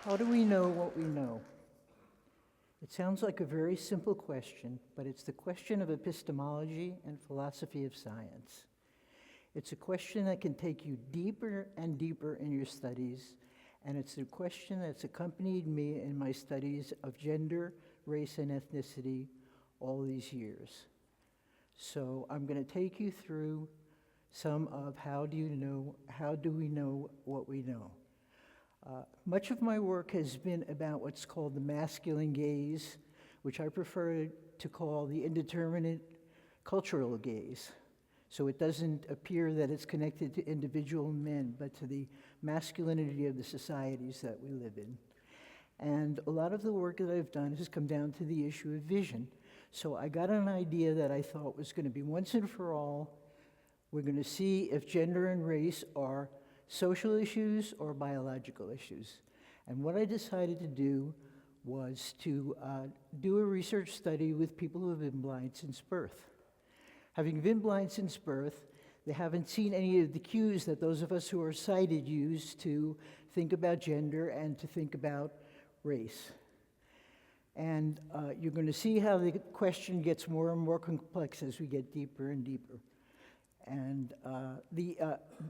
How do we know what we know? It sounds like a very simple question, but it's the question of epistemology and philosophy of science. It's a question that can take you deeper and deeper in your studies, and it's a question that's accompanied me in my studies of gender, race, and ethnicity all these years. So I'm going to take you through some of how do we know what we know. Much of my work has been about what's called the masculine gaze, which I prefer to call the indeterminate cultural gaze. So it doesn't appear that it's connected to individual men, but to the masculinity of the societies that we live in. And a lot of the work that I've done has come down to the issue of vision. So I got an idea that I thought was going to be once and for all, we're going to see if gender and race are social issues or biological issues. And what I decided to do was to do a research study with people who have been blind since birth. Having been blind since birth, they haven't seen any of the cues that those of us who are sighted use to think about gender and to think about race. And you're going to see how the question gets more and more complex as we get deeper and deeper. And the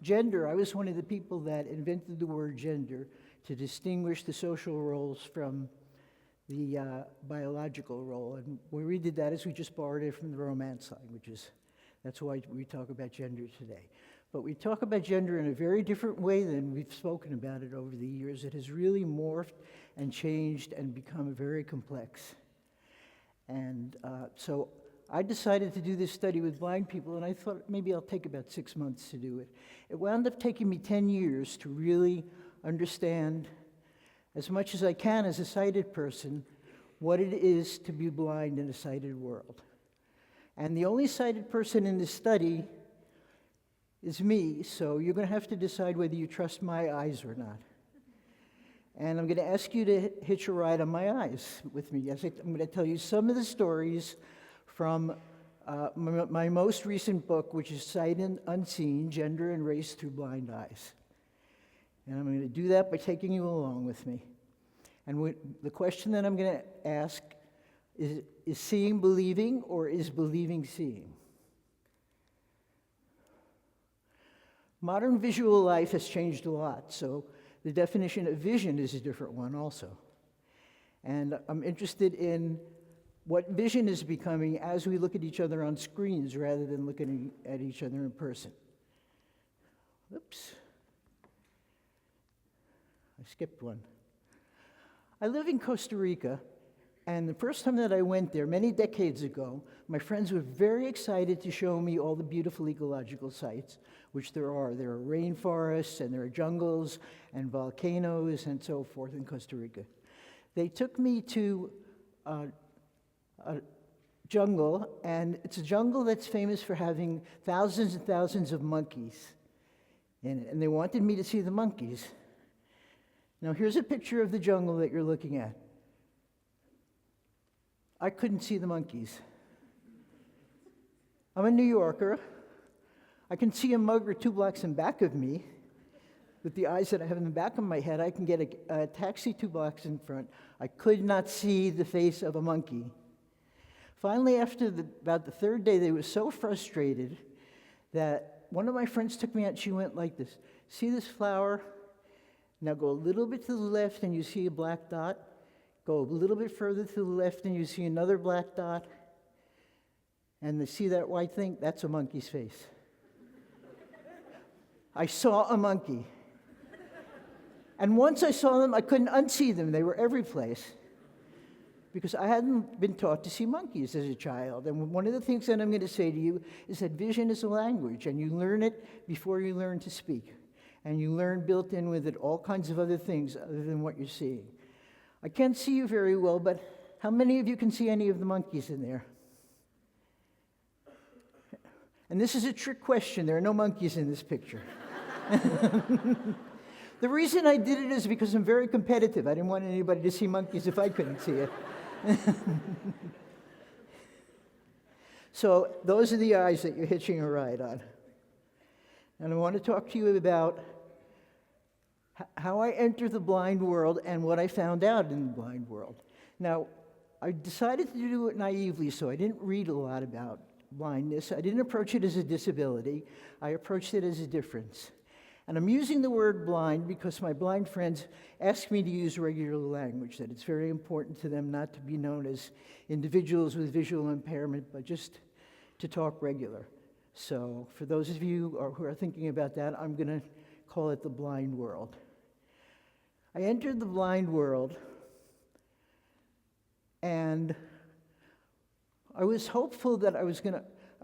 gender, I was one of the people that invented the word gender to distinguish the social roles from the biological role. And where we did that is we just borrowed it from the Romance languages. That's why we talk about gender today. But we talk about gender in a very different way than we've spoken about it over the years. It has really morphed and changed and become very complex. And so I decided to do this study with blind people, and I thought maybe I'll take about 6 months to do it. It wound up taking me 10 years to really understand, as much as I can as a sighted person, what it is to be blind in a sighted world. And the only sighted person in this study is me, so you're going to have to decide whether you trust my eyes or not. And I'm going to ask you to hitch a ride on my eyes with me. I'm going to tell you some of the stories from my most recent book, which is Sight and Unseen, Gender and Race Through Blind Eyes. And I'm going to do that by taking you along with me. And the question that I'm going to ask is seeing believing, or is believing seeing? Modern visual life has changed a lot, so the definition of vision is a different one also. And I'm interested in what vision is becoming as we look at each other on screens rather than looking at each other in person. Oops. I skipped one. I live in Costa Rica, and the first time that I went there, many decades ago, my friends were very excited to show me all the beautiful ecological sites, which there are. There are rainforests, and there are jungles, and volcanoes, and so forth in Costa Rica. They took me to a jungle, and it's a jungle that's famous for having thousands and thousands of monkeys in it, and they wanted me to see the monkeys. Now here's a picture of the jungle that you're looking at. I couldn't see the monkeys. I'm a New Yorker. I can see a mugger 2 blocks in back of me. With the eyes that I have in the back of my head, I can get a taxi 2 blocks in front. I could not see the face of a monkey. Finally, after about the third day, they were so frustrated that one of my friends took me out. She went like this. See this flower? Now go a little bit to the left and you see a black dot. Go a little bit further to the left and you see another black dot. And you see that white thing? That's a monkey's face. I saw a monkey. And once I saw them, I couldn't unsee them. They were every place. Because I hadn't been taught to see monkeys as a child. And one of the things that I'm going to say to you is that vision is a language, and you learn it before you learn to speak. And you learn built in with it all kinds of other things other than what you're seeing. I can't see you very well, but how many of you can see any of the monkeys in there? And this is a trick question. There are no monkeys in this picture. The reason I did it is because I'm very competitive. I didn't want anybody to see monkeys if I couldn't see it. So those are the eyes that you're hitching a ride on. And I want to talk to you about how I entered the blind world and what I found out in the blind world. Now, I decided to do it naively, so I didn't read a lot about blindness. I didn't approach it as a disability. I approached it as a difference. And I'm using the word blind because my blind friends ask me to use regular language, that it's very important to them not to be known as individuals with visual impairment, but just to talk regular. So for those of you who are thinking about that, I'm going to call it the blind world. I entered the blind world, and I was hopeful that I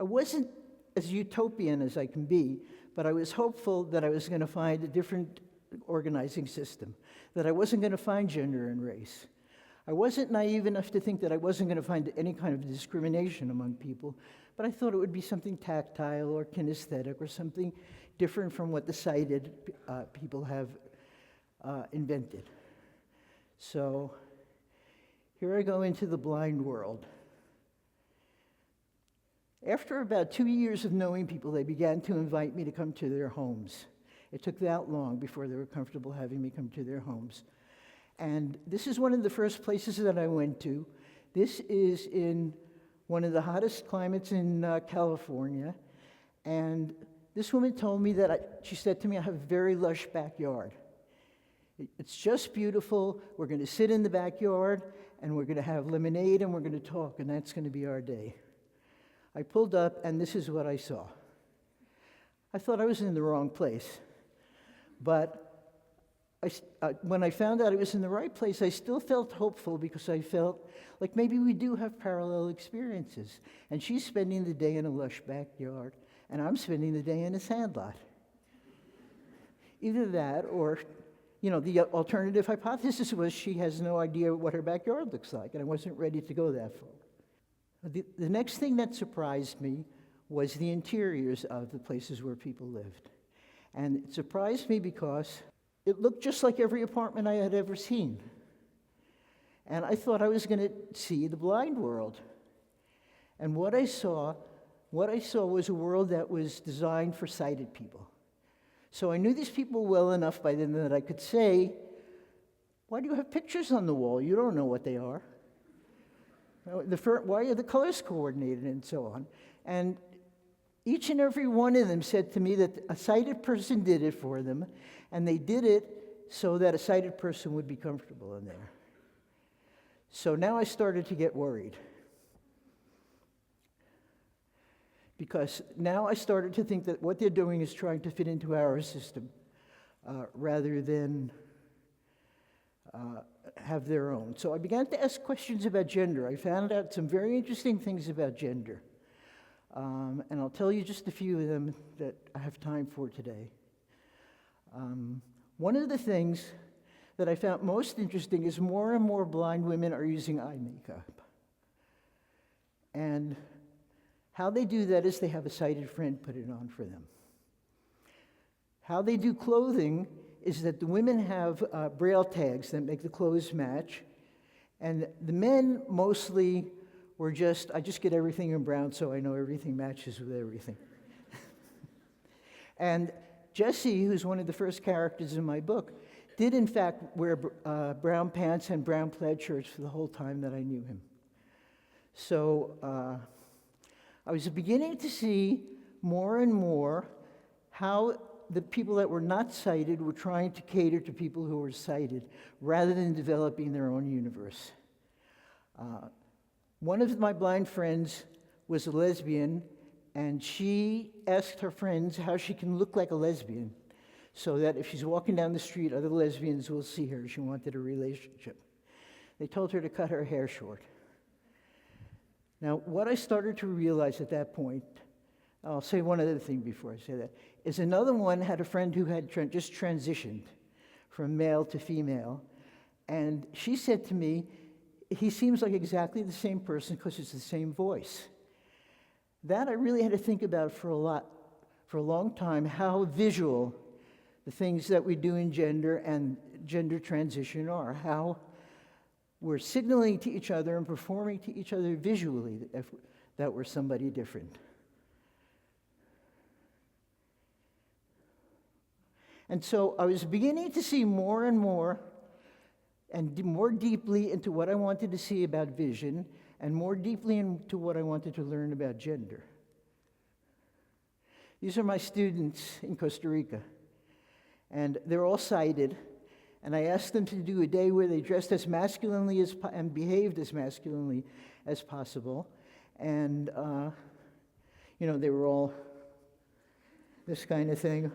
wasn't as utopian as I can be, but I was hopeful that I was going to find a different organizing system, that I wasn't going to find gender and race. I wasn't naive enough to think that I wasn't going to find any kind of discrimination among people, but I thought it would be something tactile or kinesthetic or something different from what the sighted people have invented. So here I go into the blind world. After about 2 years of knowing people, they began to invite me to come to their homes. It took that long before they were comfortable having me come to their homes. And this is one of the first places that I went to. This is in one of the hottest climates in California. And this woman told me that, she said to me, I have a very lush backyard. It's just beautiful. We're going to sit in the backyard, and we're going to have lemonade, and we're going to talk, and that's going to be our day. I pulled up, and this is what I saw. I thought I was in the wrong place. But when I found out I was in the right place, I still felt hopeful because I felt like maybe we do have parallel experiences. And she's spending the day in a lush backyard, and I'm spending the day in a sandlot. Either that or, the alternative hypothesis was she has no idea what her backyard looks like, and I wasn't ready to go that far. The next thing that surprised me was the interiors of the places where people lived. And it surprised me because it looked just like every apartment I had ever seen. And I thought I was going to see the blind world. And what I saw was a world that was designed for sighted people. So I knew these people well enough by then that I could say, why do you have pictures on the wall? You don't know what they are. Why are the colors coordinated and so on? And each and every one of them said to me that a sighted person did it for them, and they did it so that a sighted person would be comfortable in there. So now I started to get worried. Because now I started to think that what they're doing is trying to fit into our system rather than have their own. So I began to ask questions about gender. I found out some very interesting things about gender. And I'll tell you just a few of them that I have time for today. One of the things that I found most interesting is more and more blind women are using eye makeup. And how they do that is they have a sighted friend put it on for them. How they do clothing is that the women have braille tags that make the clothes match, and the men mostly were I just get everything in brown so I know everything matches with everything. And Jesse, who's one of the first characters in my book, did in fact wear brown pants and brown plaid shirts for the whole time that I knew him. So I was beginning to see more and more how the people that were not sighted were trying to cater to people who were sighted rather than developing their own universe. One of my blind friends was a lesbian, and she asked her friends how she can look like a lesbian so that if she's walking down the street, other lesbians will see her. She wanted a relationship. They told her to cut her hair short. Now, what I started to realize at that point, I'll say one other thing before I say that, is another one had a friend who had just transitioned from male to female, and she said to me, he seems like exactly the same person because it's the same voice. That I really had to think about for a long time, how visual the things that we do in gender and gender transition are, how we're signaling to each other and performing to each other visually that were somebody different. And so I was beginning to see more and more and more deeply into what I wanted to see about vision and more deeply into what I wanted to learn about gender. These are my students in Costa Rica, and they're all sighted, and I asked them to do a day where they dressed as masculinely and behaved as masculinely as possible, and they were all this kind of thing.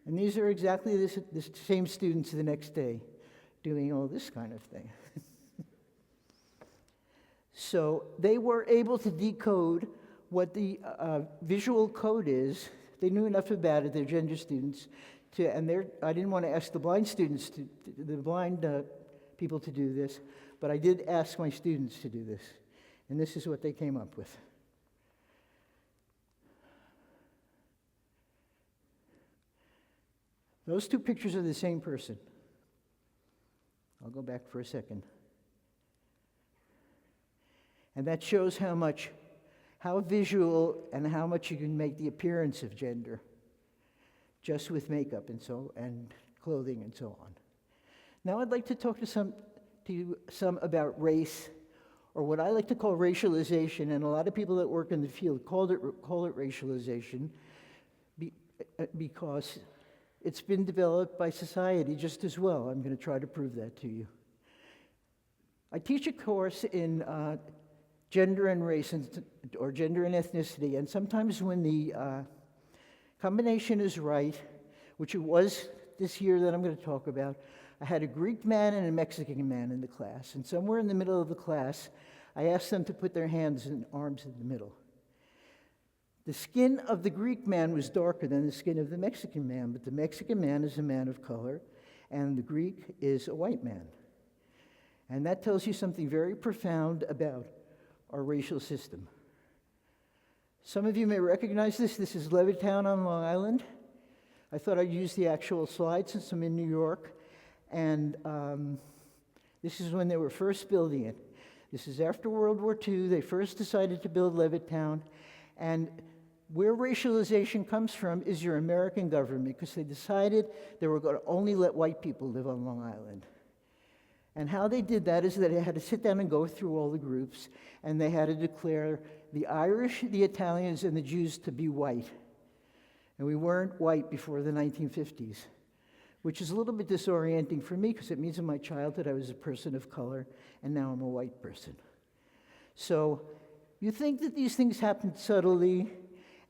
And these are exactly the same students the next day doing all this kind of thing. So they were able to decode what the visual code is. They knew enough about it, they're gender students, I didn't want to ask the blind students, the blind people to do this, but I did ask my students to do this. And this is what they came up with. Those two pictures are the same person. I'll go back for a second. And that shows how visual and how much you can make the appearance of gender just with makeup and clothing and so on. Now I'd like to talk to you some about race, or what I like to call racialization, and a lot of people that work in the field call it racialization because it's been developed by society just as well. I'm going to try to prove that to you. I teach a course in gender and race, or gender and ethnicity, and sometimes when the combination is right, which it was this year that I'm going to talk about, I had a Greek man and a Mexican man in the class, and somewhere in the middle of the class, I asked them to put their hands and arms in the middle. The skin of the Greek man was darker than the skin of the Mexican man, but the Mexican man is a man of color, and the Greek is a white man. And that tells you something very profound about our racial system. Some of you may recognize this. This is Levittown on Long Island. I thought I'd use the actual slide since I'm in New York. And this is when they were first building it. This is after World War II. They first decided to build Levittown. And where racialization comes from is your American government, because they decided they were going to only let white people live on Long Island. And how they did that is that they had to sit down and go through all the groups, and they had to declare the Irish, the Italians, and the Jews to be white. And we weren't white before the 1950s, which is a little bit disorienting for me, because it means in my childhood I was a person of color, and now I'm a white person. So you think that these things happened subtly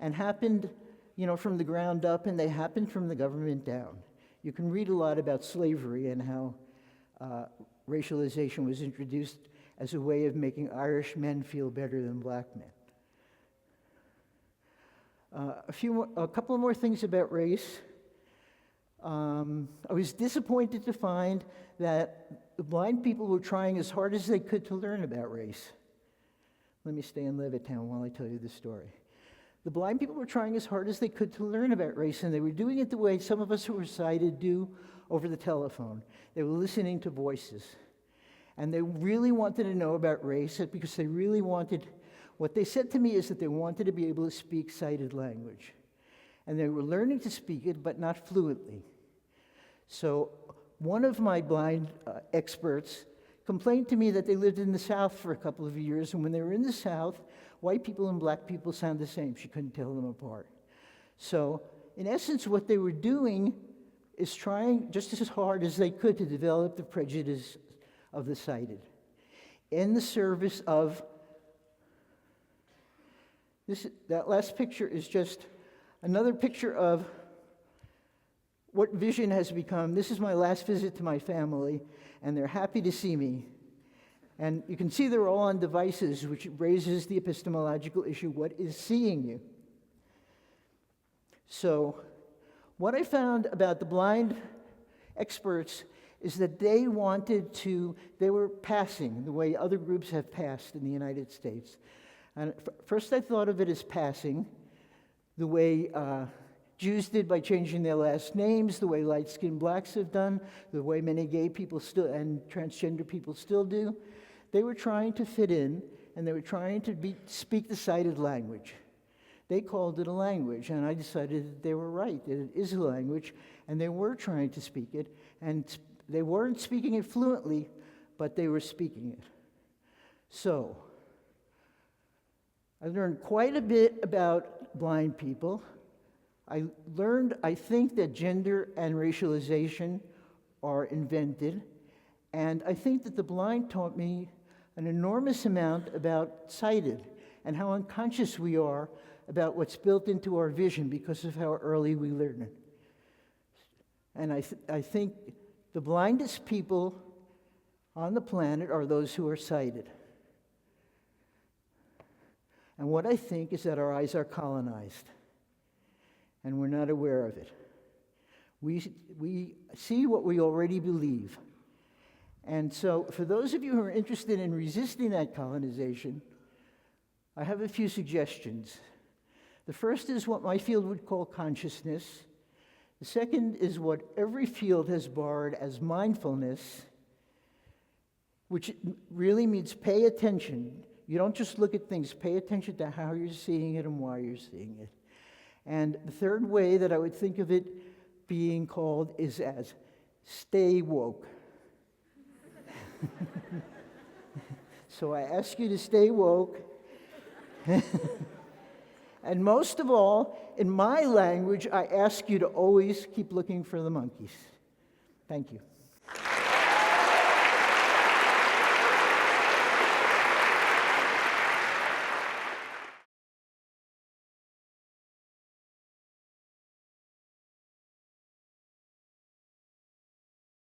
and happened, from the ground up, and they happened from the government down. You can read a lot about slavery and how racialization was introduced as a way of making Irish men feel better than black men. A couple more things about race. I was disappointed to find that the blind people were trying as hard as they could to learn about race. Let me stay in Levittown while I tell you the story. The blind people were trying as hard as they could to learn about race, and they were doing it the way some of us who were sighted do over the telephone. They were listening to voices. And they really wanted to know about race because they really wanted, what they said to me is that they wanted to be able to speak sighted language. And they were learning to speak it, but not fluently. So one of my blind experts complained to me that they lived in the South for a couple of years, and when they were in the South, white people and black people sound the same. She couldn't tell them apart. So in essence, what they were doing is trying just as hard as they could to develop the prejudice of the sighted in the service of this. That last picture is just another picture of what vision has become. This is my last visit to my family, and they're happy to see me. And you can see they're all on devices, which raises the epistemological issue: what is seeing you? So what I found about the blind experts is that they were passing the way other groups have passed in the United States. And first I thought of it as passing, the way Jews did by changing their last names, the way light-skinned blacks have done, the way many gay people still and transgender people still do. They were trying to fit in, and they were trying to speak the sighted language. They called it a language, and I decided that they were right, that it is a language, and they were trying to speak it, and they weren't speaking it fluently, but they were speaking it. So, I learned quite a bit about blind people. I think that gender and racialization are invented, and I think that the blind taught me an enormous amount about sighted and how unconscious we are about what's built into our vision because of how early we learn it. And I think the blindest people on the planet are those who are sighted. And what I think is that our eyes are colonized, and we're not aware of it. We see what we already believe. And so, for those of you who are interested in resisting that colonization, I have a few suggestions. The first is what my field would call consciousness. The second is what every field has borrowed as mindfulness, which really means pay attention. You don't just look at things, pay attention to how you're seeing it and why you're seeing it. And the third way that I would think of it being called is as stay woke. So I ask you to stay woke. And most of all, in my language, I ask you to always keep looking for the monkeys. Thank you.